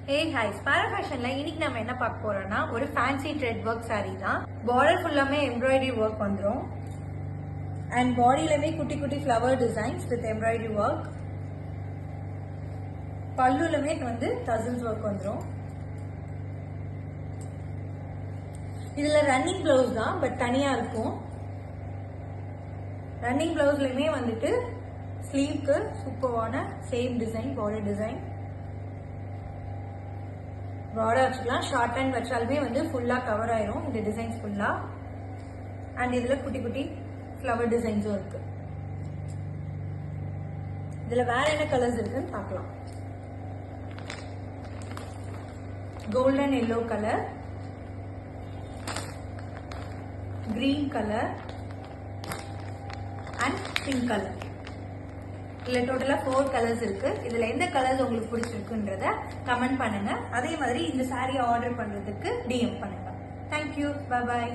Hey hi, Spara Fashionல இன்னைக்கு நம்ம என்ன பார்க்க போறோம்னா ஒரு ஃபேன்சி த்ரெட் வர்க் saree தான். border ஃபுல்லாமே எம்ப்ராய்டரி வர்க் வந்துரும். and bodyலவே குட்டி குட்டி flower designs with embroidery work. பல்லுலமே வந்து tassels work வந்துரும். இதுல ரன்னிங் ப்ளவுஸ் தான் பட் தனியா இருக்கும். ரன்னிங் ப்ளவுஸ்லயுமே வந்துட்டு ஸ்லீவ்க்கு சூப்பரான same design border design. Prada வச்சுக்கலாம். ஷார்ட் ஹேண்ட் வச்சாலுமே வந்து ஃபுல்லா கவர் ஆயிரும் இந்த டிசைன்ஸ் ஃபுல்லா. அண்ட் இதுல குட்டி குட்டி ஃப்ளவர் டிசைன்ஸும் இருக்கு. இதுல வேற என்ன கலர்ஸ் இருக்குன்னு பார்க்கலாம். Golden yellow colour, green colour and pink colour. இதுல டோட்டலா 4 கலர்ஸ் இருக்கு. இதுல எந்த கலர்ஸ் உங்களுக்கு பிடிச்சிருக்குன்றத கமெண்ட் பண்ணுங்க. அதே மாதிரி இந்த சாரியை ஆர்டர் பண்றதுக்கு DM பண்ணுங்க. Thank you, bye bye.